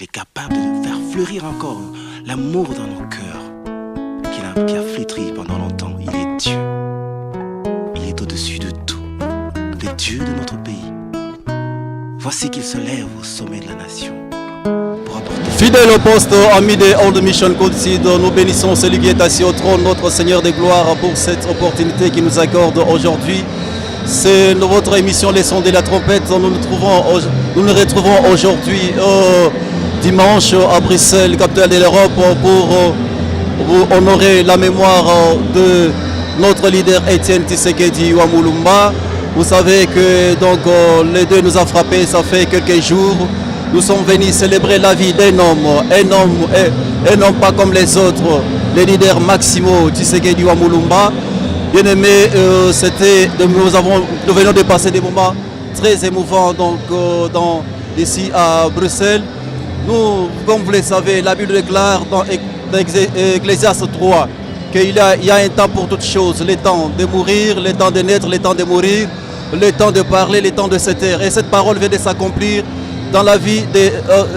Il est capable de faire fleurir encore l'amour dans nos cœurs, qui a flétri pendant longtemps. Il est Dieu. Il est au-dessus de tout. Le Dieu de notre pays. Voici qu'il se lève au sommet de la nation pour apporter... Fidèle au poste, amis de Old Mission Côte Sud, nous bénissons celui qui est assis au trône, notre Seigneur des gloires, pour cette opportunité qu'il nous accorde aujourd'hui. C'est votre émission Les Sons de la Trompette. Nous nous retrouvons aujourd'hui dimanche à Bruxelles, capitale de l'Europe, pour honorer la mémoire de notre leader Etienne Tshisekedi Wamulumba. Vous savez que donc, les deux nous a frappés, ça fait quelques jours. Nous sommes venus célébrer la vie d'un homme, un homme pas comme les autres, le leader Maximo Tshisekedi Wamulumba. Bien aimé, nous venons de passer des moments très émouvants donc, ici à Bruxelles. Nous, comme vous le savez, la Bible déclare dans Ecclésiaste 3 qu'il y a un temps pour toutes choses, le temps de mourir, le temps de naître, le temps de mourir, le temps de parler, le temps de se taire. Et cette parole vient de s'accomplir dans la vie de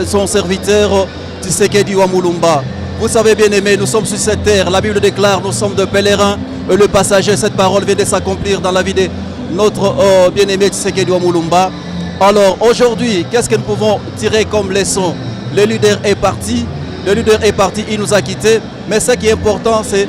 son serviteur Tshisekedi Wamulumba. Vous savez bien aimé, nous sommes sur cette terre, la Bible déclare nous sommes de pèlerins, le passager, cette parole vient de s'accomplir dans la vie de notre bien-aimé Tshisekedi Wamulumba. Alors aujourd'hui, qu'est-ce que nous pouvons tirer comme leçon? Le leader est parti, il nous a quittés, mais ce qui est important c'est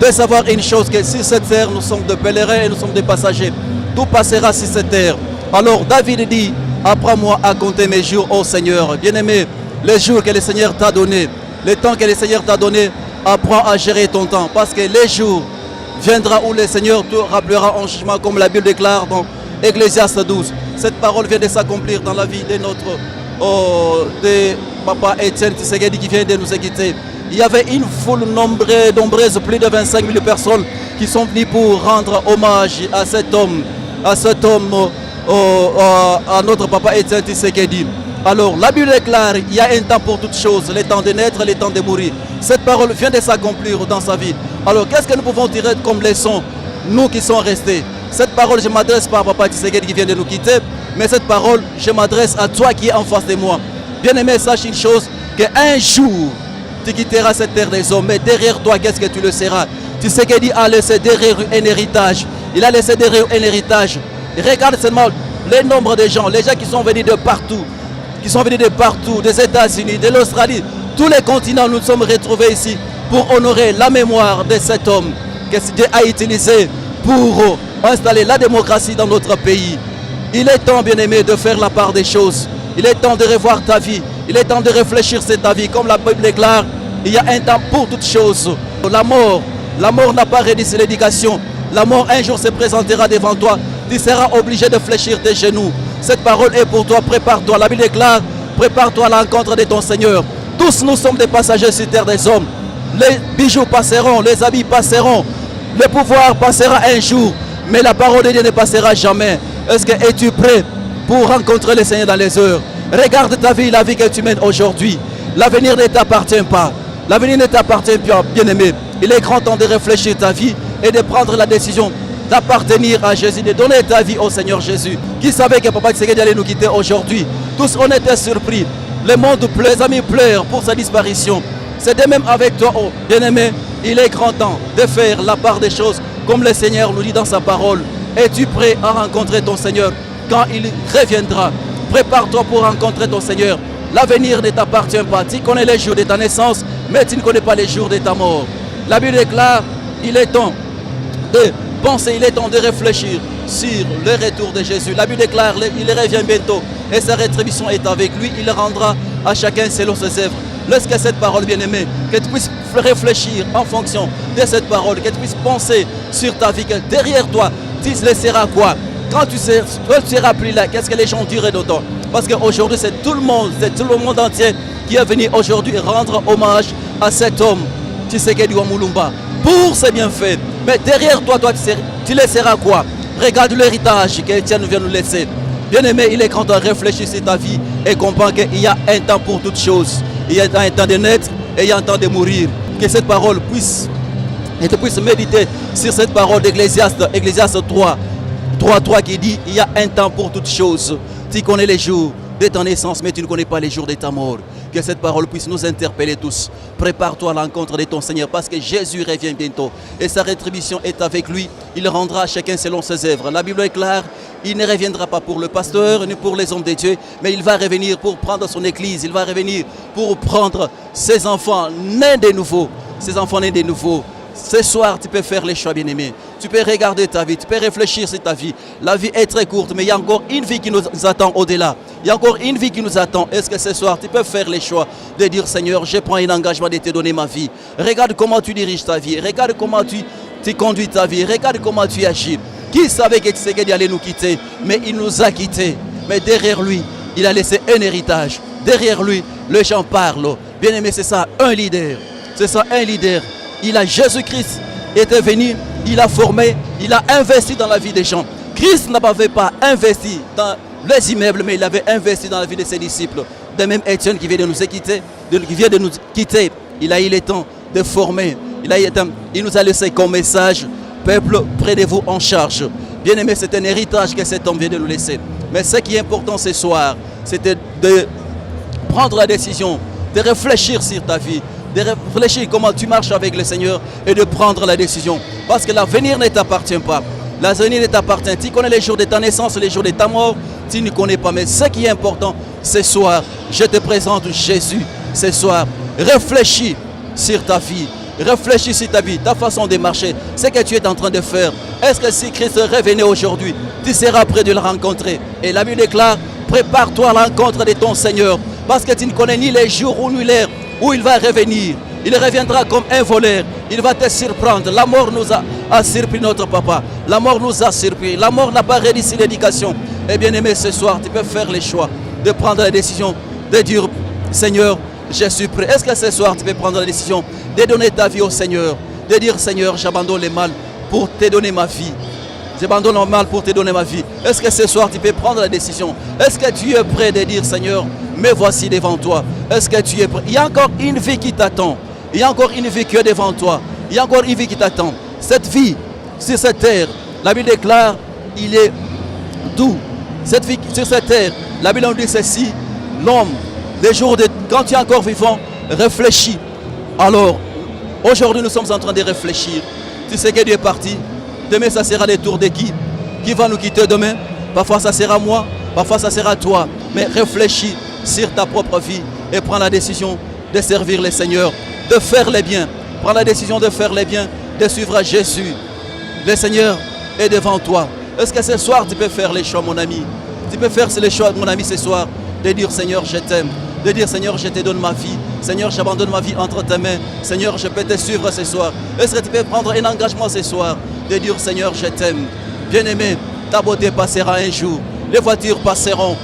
de savoir une chose, que sur cette terre nous sommes de pèlerins et nous sommes des passagers. Tout passera sur cette terre. Alors David dit, apprends-moi à compter mes jours, ô Seigneur. Bien-aimé, les jours que le Seigneur t'a donné, le temps que le Seigneur t'a donné, apprends à gérer ton temps. Parce que les jours viendra où le Seigneur te rappellera en jugement, comme la Bible déclare dans Ecclésiaste 12. Cette parole vient de s'accomplir dans la vie de notre de Papa Etienne Tshisekedi qui vient de nous quitter. Il y avait une foule nombreuse, plus de 25 000 personnes qui sont venues pour rendre hommage à cet homme, à notre Papa Etienne Tshisekedi. Alors, la Bible déclare, il y a un temps pour toutes choses, le temps de naître, le temps de mourir. Cette parole vient de s'accomplir dans sa vie. Alors, qu'est-ce que nous pouvons tirer comme leçon, nous qui sommes restés? Cette parole, je m'adresse pas à Papa Tshisekedi qui vient de nous quitter, mais cette parole, je m'adresse à toi qui es en face de moi. Bien-aimé, sache une chose, qu'un jour, tu quitteras cette terre des hommes, mais derrière toi, qu'est-ce que tu le seras? Tshisekedi a laissé derrière un héritage. Il a laissé derrière un héritage. Regarde seulement le nombre de gens, les gens qui sont venus de partout, des États-Unis, de l'Australie, tous les continents, nous nous sommes retrouvés ici pour honorer la mémoire de cet homme que Dieu a utilisé pour installer la démocratie dans notre pays. Il est temps, bien-aimé, de faire la part des choses. Il est temps de revoir ta vie. Il est temps de réfléchir sur ta vie. Comme la Bible déclare, il y a un temps pour toutes choses. La mort n'a pas réduit l'éducation. La mort un jour se présentera devant toi. Tu seras obligé de fléchir tes genoux. Cette parole est pour toi, prépare-toi. La Bible déclare, prépare-toi à l'encontre de ton Seigneur. Tous nous sommes des passagers sur terre des hommes. Les bijoux passeront, les habits passeront, le pouvoir passera un jour, mais la parole de Dieu ne passera jamais. Est-ce que es-tu prêt pour rencontrer le Seigneur dans les heures? Regarde ta vie, la vie que tu mènes aujourd'hui. L'avenir ne t'appartient pas. L'avenir ne t'appartient pas, bien-aimé. Il est grand temps de réfléchir ta vie et de prendre la décision d'appartenir à Jésus, de donner ta vie au Seigneur Jésus. Qui savait que Papa Tshisekedi allait nous quitter aujourd'hui? Tous on était surpris. Le monde pleure, les amis pleurent pour sa disparition. C'est de même avec toi, oh bien-aimé. Il est grand temps de faire la part des choses comme le Seigneur nous dit dans sa parole. Es-tu prêt à rencontrer ton Seigneur quand il reviendra? Prépare-toi pour rencontrer ton Seigneur. L'avenir ne t'appartient pas. Tu connais les jours de ta naissance, mais tu ne connais pas les jours de ta mort. La Bible déclare, il est temps de penser, il est temps de réfléchir sur le retour de Jésus. La Bible déclare, il revient bientôt et sa rétribution est avec lui. Il rendra à chacun selon ses œuvres. Lorsque cette parole, bien-aimée, que tu puisses réfléchir en fonction de cette parole, que tu puisses penser sur ta vie, que derrière toi, tu laisseras quoi? Quand tu seras plus là, qu'est-ce que les gens diraient de toi? Parce qu'aujourd'hui, c'est tout le monde entier qui est venu aujourd'hui rendre hommage à cet homme, Tshisekedi Wamulumba, pour ses bienfaits. Mais derrière toi, tu laisseras quoi? Regarde l'héritage qu'Étienne vient nous laisser. Bien-aimé, il est grand de réfléchir sur ta vie et comprendre qu'il y a un temps pour toutes choses. Il y a un temps de naître et il y a un temps de mourir. Que cette parole puisse méditer sur cette parole d'Ecclésiaste 3 qui dit il y a un temps pour toutes choses. Tu connais les jours de ta naissance, mais tu ne connais pas les jours de ta mort. Que cette parole puisse nous interpeller tous. Prépare-toi à l'encontre de ton Seigneur parce que Jésus revient bientôt et sa rétribution est avec lui. Il rendra à chacun selon ses œuvres. La Bible est claire, il ne reviendra pas pour le pasteur ni pour les hommes de Dieu, mais il va revenir pour prendre son église. Il va revenir pour prendre ses enfants nés de nouveau. Ses enfants nés de nouveau. Ce soir, tu peux faire les choix, bien-aimés. Tu peux regarder ta vie, tu peux réfléchir sur ta vie. La vie est très courte, mais il y a encore une vie qui nous attend au-delà. Il y a encore une vie qui nous attend. Est-ce que ce soir, tu peux faire les choix de dire, Seigneur, je prends un engagement de te donner ma vie. Regarde comment tu diriges ta vie. Regarde comment tu conduis ta vie. Regarde comment tu agis. Qui savait que Tshisekedi allait nous quitter? Mais il nous a quittés. Mais derrière lui, il a laissé un héritage. Derrière lui, les gens parlent. Bien-aimé, c'est ça, un leader. C'est ça, un leader. Il a Jésus-Christ était venu, il a formé, il a investi dans la vie des gens. Christ n'avait pas investi dans les immeubles, mais il avait investi dans la vie de ses disciples. De même Étienne qui vient de nous quitter, il a eu le temps de former. Il nous a laissé comme message, peuple, près de vous en charge. Bien aimé, c'est un héritage que cet homme vient de nous laisser. Mais ce qui est important ce soir, c'était de prendre la décision, de réfléchir sur ta vie, de réfléchir comment tu marches avec le Seigneur et de prendre la décision. Parce que l'avenir ne t'appartient pas. L'avenir ne t'appartient. Tu connais les jours de ta naissance, les jours de ta mort, tu ne connais pas. Mais ce qui est important, ce soir, je te présente Jésus. Ce soir, réfléchis sur ta vie. Réfléchis sur ta vie, ta façon de marcher, ce que tu es en train de faire. Est-ce que si Christ revenait aujourd'hui, tu seras prêt de le rencontrer? Et la Bible déclare, prépare-toi à l'encontre de ton Seigneur. Parce que tu ne connais ni les jours ou ni l'heure où il va revenir. Il reviendra comme un voleur. Il va te surprendre. La mort nous a surpris notre papa. La mort nous a surpris. La mort n'a pas réussi l'éducation. Et bien aimé, ce soir, tu peux faire les choix de prendre la décision de dire, Seigneur, je suis prêt. Est-ce que ce soir, tu peux prendre la décision de donner ta vie au Seigneur, de dire, Seigneur, j'abandonne le mal pour te donner ma vie. J'abandonne le mal pour te donner ma vie. Est-ce que ce soir, tu peux prendre la décision? Est-ce que tu es prêt de dire, Seigneur, me voici devant toi? Est-ce que tu es prêt? Il y a encore une vie qui t'attend. Il y a encore une vie qui est devant toi. Il y a encore une vie qui t'attend. Cette vie, sur cette terre, la Bible déclare, il est doux. Cette vie sur cette terre, la Bible nous dit ceci, l'homme, des jours quand tu es encore vivant, réfléchis. Alors, aujourd'hui, nous sommes en train de réfléchir. Tu sais que Dieu est parti. Demain, ça sera le tour de qui? Qui va nous quitter demain? Parfois, ça sera moi. Parfois, ça sera toi. Mais réfléchis sur ta propre vie et prends la décision de servir le Seigneur, de faire les biens. Prends la décision de faire les biens, de suivre Jésus. Le Seigneur est devant toi. Est-ce que ce soir, tu peux faire les choix, mon ami? Tu peux faire les choix, mon ami, ce soir, de dire, Seigneur, je t'aime. De dire, Seigneur, je te donne ma vie. Seigneur, j'abandonne ma vie entre tes mains. Seigneur, je peux te suivre ce soir. Est-ce que tu peux prendre un engagement ce soir? De dire, Seigneur, je t'aime. Bien-aimé, ta beauté passera un jour. Les voitures passeront.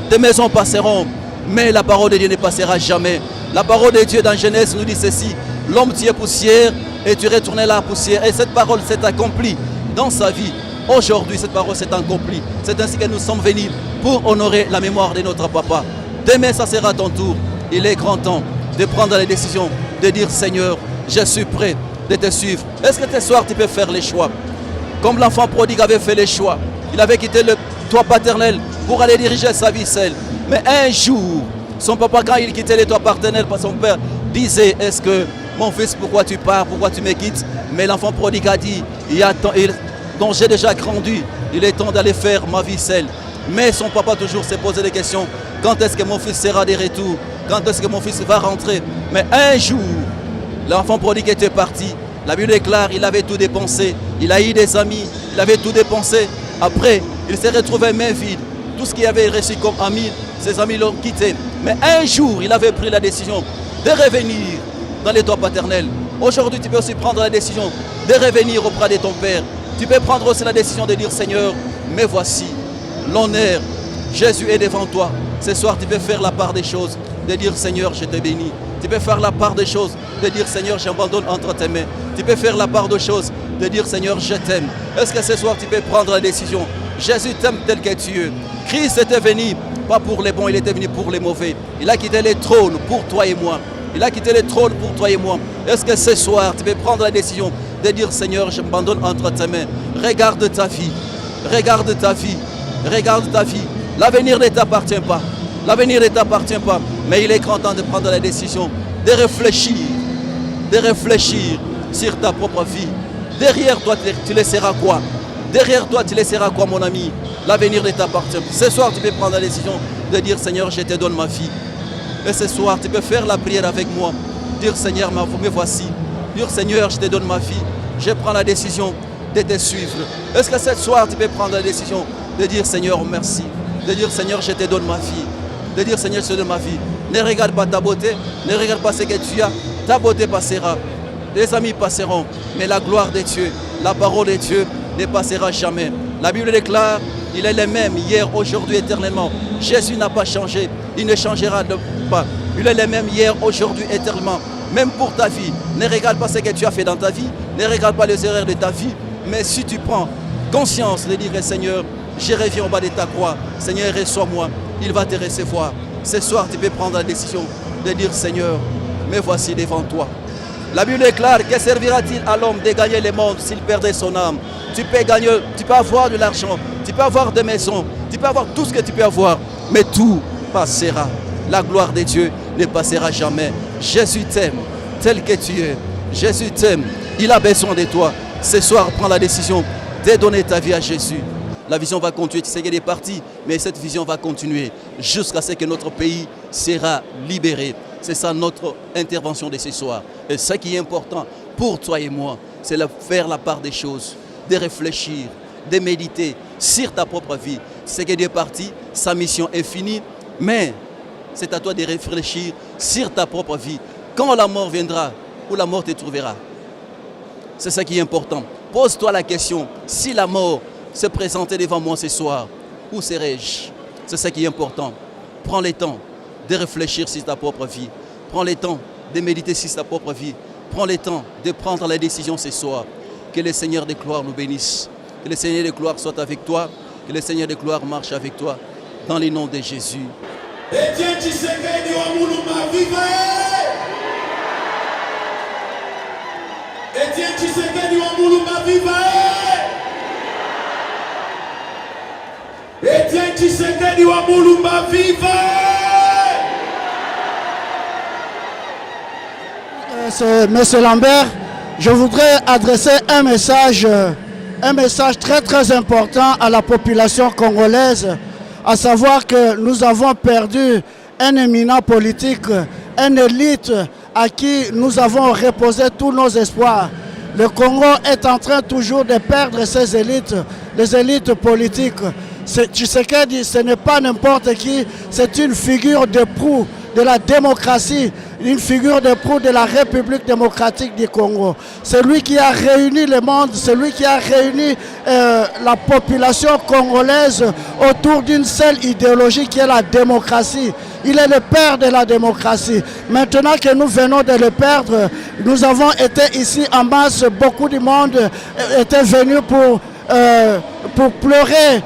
Tes maisons passeront. Mais la parole de Dieu ne passera jamais. La parole de Dieu dans Genèse nous dit ceci. L'homme, tu es poussière et tu retournes la poussière. Et cette parole s'est accomplie dans sa vie. Aujourd'hui, cette parole s'est accomplie. C'est ainsi que nous sommes venus pour honorer la mémoire de notre papa. Demain, ça sera ton tour. Il est grand temps de prendre la décision, de dire, Seigneur, je suis prêt de te suivre. Est-ce que ce soir, tu peux faire les choix? Comme l'enfant prodigue avait fait les choix. Il avait quitté le toit paternel pour aller diriger sa vie seule. Mais un jour, son papa, quand il quittait le toit paternel, son père disait, est-ce que, mon fils, pourquoi tu pars, pourquoi tu me quittes? Mais l'enfant prodigue a dit, dont j'ai déjà grandi, il est temps d'aller faire ma vie seule. Mais son papa toujours s'est posé des questions. Quand est-ce que mon fils sera de retour? Quand est-ce que mon fils va rentrer? Mais un jour, l'enfant prodigue était parti. La Bible déclare, il avait tout dépensé. Il a eu des amis, il avait tout dépensé. Après, il s'est retrouvé main vide. Tout ce qu'il avait reçu comme amis, ses amis l'ont quitté. Mais un jour, il avait pris la décision de revenir dans les toits paternels. Aujourd'hui, tu peux aussi prendre la décision de revenir auprès de ton Père. Tu peux prendre aussi la décision de dire, Seigneur, me voici. L'honneur, Jésus est devant toi. Ce soir, tu peux faire la part des choses, de dire, Seigneur, je te bénis. Tu peux faire la part des choses, de dire, Seigneur, j'abandonne entre tes mains. Tu peux faire la part des choses, de dire, Seigneur, je t'aime. Est-ce que ce soir, tu peux prendre la décision? Jésus t'aime tel que tu es. Christ était venu, pas pour les bons, il était venu pour les mauvais. Il a quitté les trônes pour toi et moi. Il a quitté les trônes pour toi et moi. Est-ce que ce soir, tu peux prendre la décision de dire, Seigneur, je m'abandonne entre tes mains. Regarde ta vie. Regarde ta vie. Regarde ta vie. L'avenir ne t'appartient pas. L'avenir ne t'appartient pas. Mais il est grand temps de prendre la décision de réfléchir sur ta propre vie. Derrière toi, tu laisseras quoi? Derrière toi, tu laisseras quoi, mon ami? L'avenir ne t'appartient pas. Ce soir, tu peux prendre la décision de dire, Seigneur, je te donne ma vie. Et ce soir, tu peux faire la prière avec moi. Dire, Seigneur, me voici. Dire, Seigneur, je te donne ma vie. Je prends la décision de te suivre. Est-ce que ce soir, tu peux prendre la décision de dire, Seigneur, merci. De dire, Seigneur, je te donne ma vie. De dire, Seigneur, je te donne ma vie. Ne regarde pas ta beauté. Ne regarde pas ce que tu as. Ta beauté passera. Les amis passeront. Mais la gloire de Dieu, la parole de Dieu ne passera jamais. La Bible déclare, il est le même hier, aujourd'hui, éternellement. Jésus n'a pas changé. Il ne changera pas. Il est le même hier, aujourd'hui, éternellement. Même pour ta vie. Ne regarde pas ce que tu as fait dans ta vie. Ne regarde pas les erreurs de ta vie. Mais si tu prends conscience de dire, Seigneur, je reviens au bas de ta croix. Seigneur, reçois-moi. Il va te recevoir. Ce soir, tu peux prendre la décision de dire, Seigneur, me voici devant toi. La Bible déclare, que servira-t-il à l'homme de gagner le monde s'il perdait son âme? Tu peux gagner, tu peux avoir de l'argent, tu peux avoir des maisons, tu peux avoir tout ce que tu peux avoir, mais tout passera. La gloire de Dieu ne passera jamais. Jésus t'aime tel que tu es. Jésus t'aime. Il a besoin de toi. Ce soir, prends la décision de donner ta vie à Jésus. La vision va continuer. Tu sais qu'elle est partie, mais cette vision va continuer jusqu'à ce que notre pays sera libéré. C'est ça notre intervention de ce soir. Et ce qui est important pour toi et moi, c'est de faire la part des choses, de réfléchir, de méditer sur ta propre vie. C'est qu'elle est partie, sa mission est finie, mais c'est à toi de réfléchir sur ta propre vie. Quand la mort viendra, où la mort te trouvera. C'est ça qui est important. Pose-toi la question, si la mort se présentait devant moi ce soir, où serais-je? C'est ça qui est important. Prends le temps de réfléchir sur ta propre vie. Prends le temps de méditer sur ta propre vie. Prends le temps de prendre la décision ce soir. Que le Seigneur de gloire nous bénisse. Que le Seigneur de gloire soit avec toi. Que le Seigneur de gloire marche avec toi. Dans le nom de Jésus. Etienne Tshisekedi wa Mulumba vive! Etienne Tshisekedi wa Mulumba vive! Etienne Tshisekedi wa Mulumba vive! Monsieur Lambert, je voudrais adresser un message très très important à la population congolaise, à savoir que nous avons perdu un éminent politique, une élite à qui nous avons reposé tous nos espoirs. Le Congo est en train toujours de perdre ses élites, les élites politiques. Tshisekedi, ce n'est pas n'importe qui, c'est une figure de proue de la démocratie, une figure de proue de la République démocratique du Congo. C'est lui qui a réuni le monde, c'est lui qui a réuni la population congolaise autour d'une seule idéologie qui est la démocratie. Il est le père de la démocratie. Maintenant que nous venons de le perdre, nous avons été ici en masse, beaucoup du monde était venu pour pleurer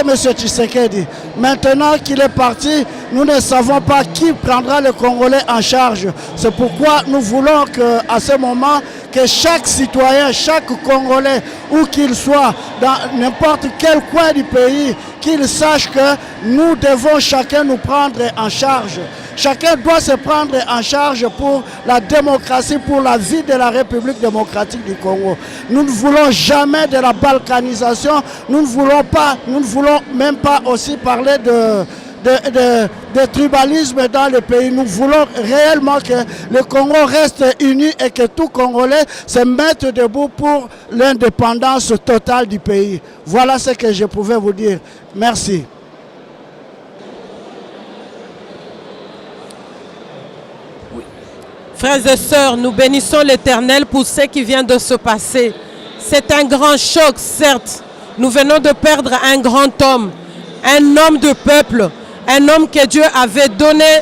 M. Tshisekedi. Maintenant qu'il est parti, nous ne savons pas qui prendra le Congolais en charge. C'est pourquoi nous voulons qu'à ce moment, que chaque citoyen, chaque Congolais, où qu'il soit, dans n'importe quel coin du pays, qu'il sache que nous devons chacun nous prendre en charge. Chacun doit se prendre en charge pour la démocratie, pour la vie de la République démocratique du Congo. Nous ne voulons jamais de la balkanisation, nous ne voulons même pas aussi parler de tribalisme dans le pays. Nous voulons réellement que le Congo reste uni et que tout Congolais se mette debout pour l'indépendance totale du pays. Voilà ce que je pouvais vous dire. Merci. Frères et sœurs, nous bénissons l'Éternel pour ce qui vient de se passer. C'est un grand choc, certes. Nous venons de perdre un grand homme, un homme de peuple, un homme que Dieu avait donné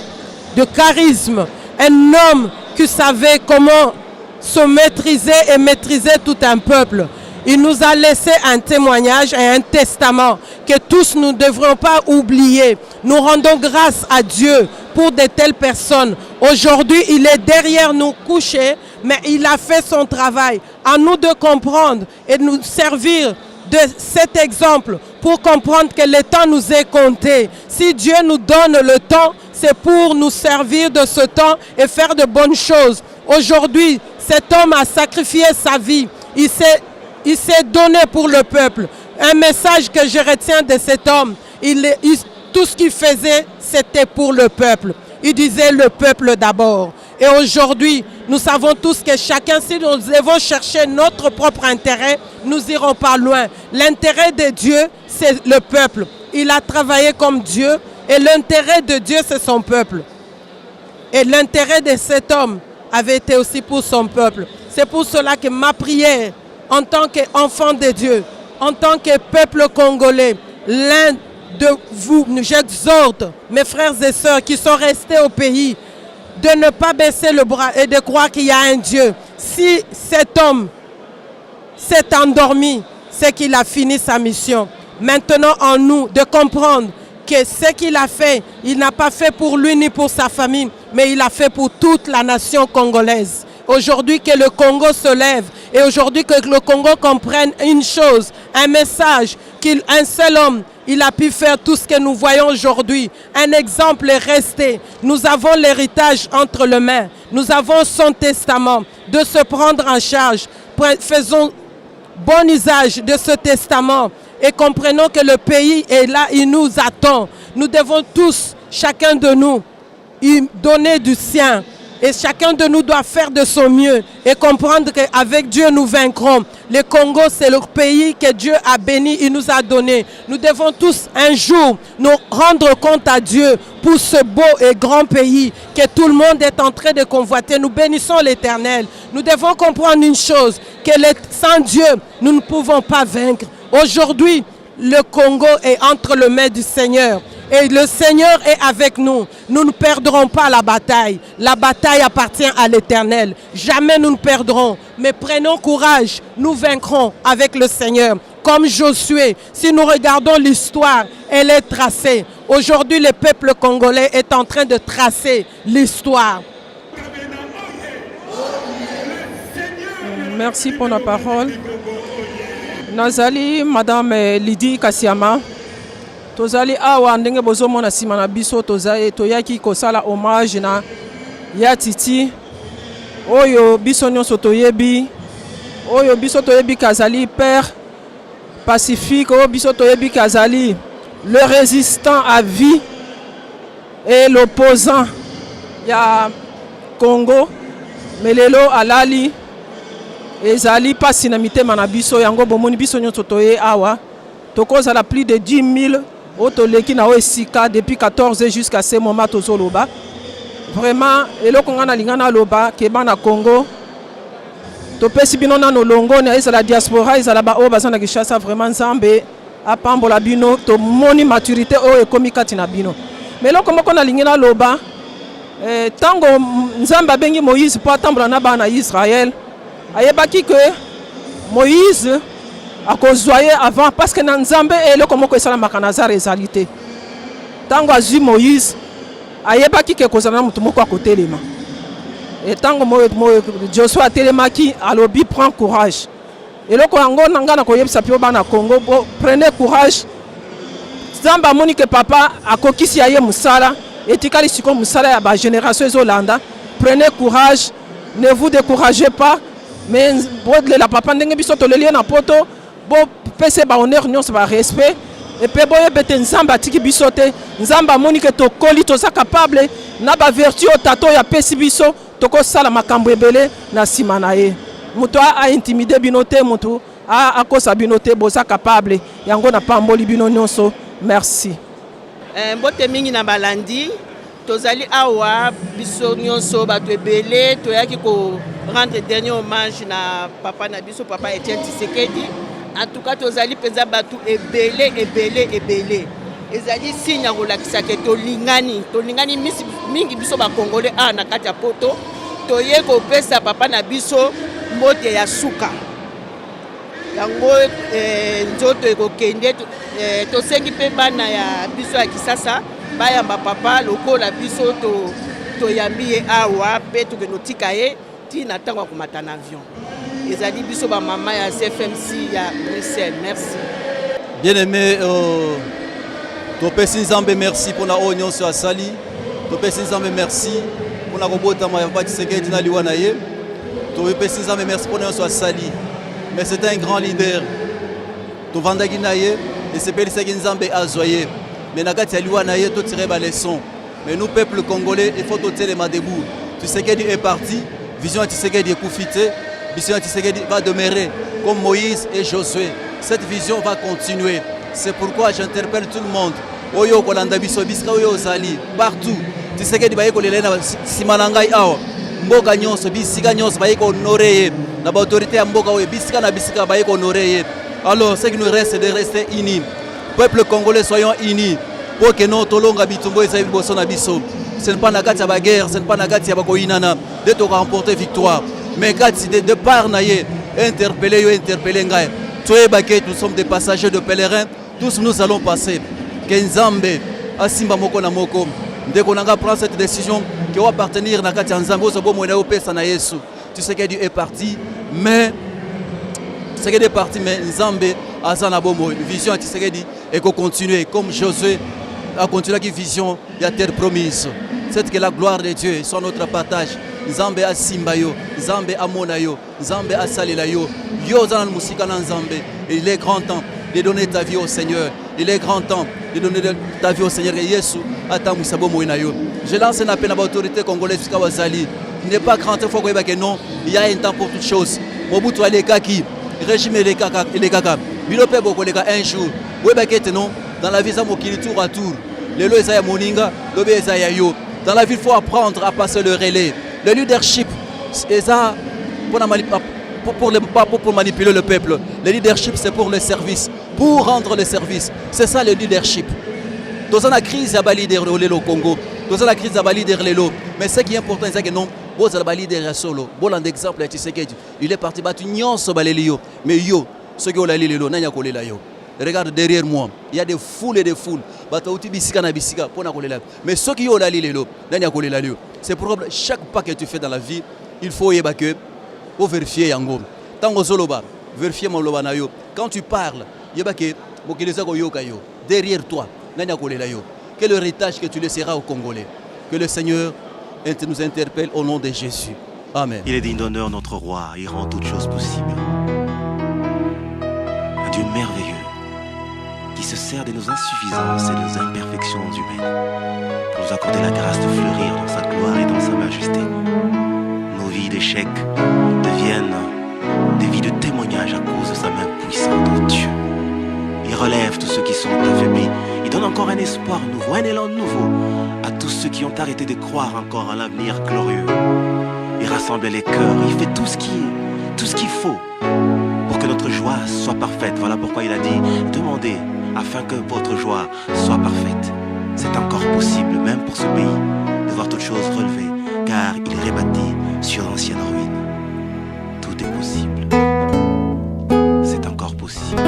de charisme, un homme qui savait comment se maîtriser et maîtriser tout un peuple. Il nous a laissé un témoignage et un testament que tous nous ne devrons pas oublier. Nous rendons grâce à Dieu pour de telles personnes. Aujourd'hui, il est derrière nous couché, mais il a fait son travail. À nous de comprendre et de nous servir de cet exemple pour comprendre que le temps nous est compté. Si Dieu nous donne le temps, c'est pour nous servir de ce temps et faire de bonnes choses. Aujourd'hui, cet homme a sacrifié sa vie. Il s'est donné pour le peuple. Un message que je retiens de cet homme, tout ce qu'il faisait, c'était pour le peuple. Il disait le peuple d'abord. Et aujourd'hui, nous savons tous que chacun, si nous devons chercher notre propre intérêt, nous n'irons pas loin. L'intérêt de Dieu, c'est le peuple. Il a travaillé comme Dieu et l'intérêt de Dieu, c'est son peuple. Et l'intérêt de cet homme avait été aussi pour son peuple. C'est pour cela que ma prière, en tant qu'enfant de Dieu, en tant que peuple congolais, l'un de vous, j'exhorte mes frères et sœurs qui sont restés au pays, de ne pas baisser le bras et de croire qu'il y a un Dieu. Si cet homme s'est endormi, c'est qu'il a fini sa mission. Maintenant, en nous, de comprendre que ce qu'il a fait, il n'a pas fait pour lui ni pour sa famille, mais il a fait pour toute la nation congolaise. Aujourd'hui, que le Congo se lève et aujourd'hui que le Congo comprenne une chose, un message, qu'un seul homme, il a pu faire tout ce que nous voyons aujourd'hui. Un exemple est resté. Nous avons l'héritage entre les mains. Nous avons son testament de se prendre en charge. Faisons bon usage de ce testament et comprenons que le pays est là, il nous attend. Nous devons tous, chacun de nous, y donner du sien. Et chacun de nous doit faire de son mieux et comprendre qu'avec Dieu nous vaincrons. Le Congo, c'est le pays que Dieu a béni, il nous a donné. Nous devons tous un jour nous rendre compte à Dieu pour ce beau et grand pays que tout le monde est en train de convoiter. Nous bénissons l'Éternel. Nous devons comprendre une chose, que sans Dieu, nous ne pouvons pas vaincre. Aujourd'hui, le Congo est entre les mains du Seigneur. Et le Seigneur est avec nous. Nous ne perdrons pas la bataille. La bataille appartient à l'Éternel. Jamais nous ne perdrons. Mais prenons courage. Nous vaincrons avec le Seigneur. Comme Josué, si nous regardons l'histoire, elle est tracée. Aujourd'hui, le peuple congolais est en train de tracer l'histoire. Merci pour la parole. Nazali, Madame Lydie Kassiama. Tozali awa ndenge bozomona sima na biso toyaki kosala hommage na ya Titi oyo biso nyonso toyebi kazali père pacifique oyo biso toyebi kazali le résistant à vie et l'opposant ya Congo melelo alali ezali pasi na mitema na biso yango bomoni biso nyonso toye awa tokozala plus de 10 000 Otoleki na Oesika depuis 14 jusqu'à ce moment tozoloba. Vraiment, eloko ngana lingana loba keba na Congo. Topesi bino na nolongo na la diaspora ezala ba o bazana Kinshasa vraiment Nzambe apambola bino to moni maturité o ekomi kati na bino. Mais eloko moko na lingana loba tango Nzambe abengi Moïse po atambola na bana Israël. Ayebaki que Moïse a kozwaye avant parce que na Nzambe eloko moko esala makanazar ezalité. Tango azui Moïse ayebaki ke kozana mutu moko akotelema. Et tango Joshua telemaki alobi prend courage. Eloko yango nanga na koyebisa pio bana Congo prenez courage. Nzambe amoni ke papa akokisi aye musala etikali siko musala ya ba génération ezolanda. Prenez courage, ne vous découragez pas. Mais la papa ndenge biso toleli na poto bo pese ba honneur nyonso ba respect et pe boye bete Nzamba atiki biso te Nzamba moni ke to koli to sa capable na ba vertu o tato ya pesi biso to ko sala makambo ebele na sima na ye muto a intimider bino te muto a kosa bino te bo sa capable yango na pamboli bino nyonso. Merci. Mbote mingi na balandi tozali awa biso nyonso bato ebele toyaki ko rendre dernier hommage na papa na biso papa Etienne Tshisekedi. En tout cas tozali penza bato ebele ezali signe kolakisa ke tolingani mingi biso ba Congolais a na kati ya poto toye kopesa papa na biso mbote ya suka yango nzoto ekokende tosengi pe bana ya biso ya kisasa bayamba papa lokola biso toyambi ye awa pe tokenotika ye tina ntango akomata na avion ezali biso ba mama ya CFMC ya Bruxelles. Merci. Bien-aimé, topesi nzambe merci pour la oignon sur Asali. Topesi nzambe merci pour la robota ma papa Tshisekedi na liwa na ye. Topesi nzambe merci pour la sur Asali. Mais c'est un grand leader. Tovandaki na ye et c'est Pélisaki nzambe azoye. Mais nakati ya liwa na ye to tirer ba leçon. Mais nous peuple congolais, il faut toter les mains debout. Tshisekedi est parti, vision de Tshisekedi est confitée, vision de Tshisekedi va demeurer comme Moïse et Josué. Cette vision va continuer. C'est pourquoi j'interpelle tout le monde. Oyo kolanda biso biska oyo zali partout. Tshisekedi baye kolela na simanangai awa. Mboka nyonso bisika nyonso baye ko honorer na ba autorité ya mboka oyo bisika na bisika baye ko honorer. Alors ce qui nous reste c'est de rester unis. Peuple congolais, soyons unis pour que nous tolonga bitumbo ezali boso na biso. Ce n'est pas na kati ya ba guerre, ce n'est pas na kati ya ba koinana de to remporter victoire. Mais kati de part na ye interpeller ngai. Nous sommes des passagers de pèlerins, tous nous allons passer. Kenzambe, Asimba Moko na Moko, dès qu'on a pris cette décision, qui va appartenir à Nzambe, Tshisekedi est parti, mais Tshisekedi est parti, mais Nzambe a sa vision à Tshisekedi et qu'on continue, comme Josué a continué la vision de la terre promise. C'est que la gloire de Dieu soit notre partage. Nzambe a Simbayo, Nzambe a Monayo, Nzambe a Salelayo. Il est grand temps de donner ta vie au Seigneur. Il est grand temps de donner ta vie au Seigneur. Je lance un appel à l'autorité congolaise. Il n'est pas grand temps, il faut que non. Il y a un temps pour toutes choses. Mobutu a les kaki, régime les kaka. Bilope boko les un jour. Dans la vie, ça m'a tour à tour. Le lo ezaya moninga, lobe ezaya yo. Dans la vie, il faut apprendre à passer le relais. Le leadership, c'est ça pour manipuler le peuple. Le leadership, c'est pour le service, pour rendre le service. C'est ça le leadership. Dans la crise, il y a leader au Congo. Dans la crise, il y a leader lelo. Mais ce qui est important, c'est que non, vous avez un leader solo. Bon, l'exemple, il est parti battre Nyon Sobalelio. Mais yo, ce qui est lelo, n'a pas de yo. Regarde derrière moi, il y a des foules et des foules. Mais ceux qui ont la lilo, c'est pour chaque pas que tu fais dans la vie, il faut vérifier yango. Tango zoloba, vérifier mon loba na yo. Quand tu parles, derrière toi, quel héritage que tu laisseras aux Congolais. Que le Seigneur nous interpelle au nom de Jésus. Amen. Il est digne d'honneur, notre roi, il rend toutes choses possibles. Un Dieu merveilleux qui se sert de nos insuffisances et de nos imperfections humaines pour nous accorder la grâce de fleurir dans sa gloire et dans sa majesté. Nos vies d'échecs deviennent des vies de témoignage à cause de sa main puissante, oh Dieu. Il relève tous ceux qui sont affaiblis. Il donne encore un espoir nouveau, un élan nouveau à tous ceux qui ont arrêté de croire encore à l'avenir glorieux. Il rassemble les cœurs, il fait tout ce qu'il faut pour que notre joie soit parfaite. Voilà pourquoi il a dit, demandez afin que votre joie soit parfaite. C'est encore possible, même pour ce pays, de voir toutes choses relevées, car il est rebâti sur l'ancienne ruine. Tout est possible. C'est encore possible.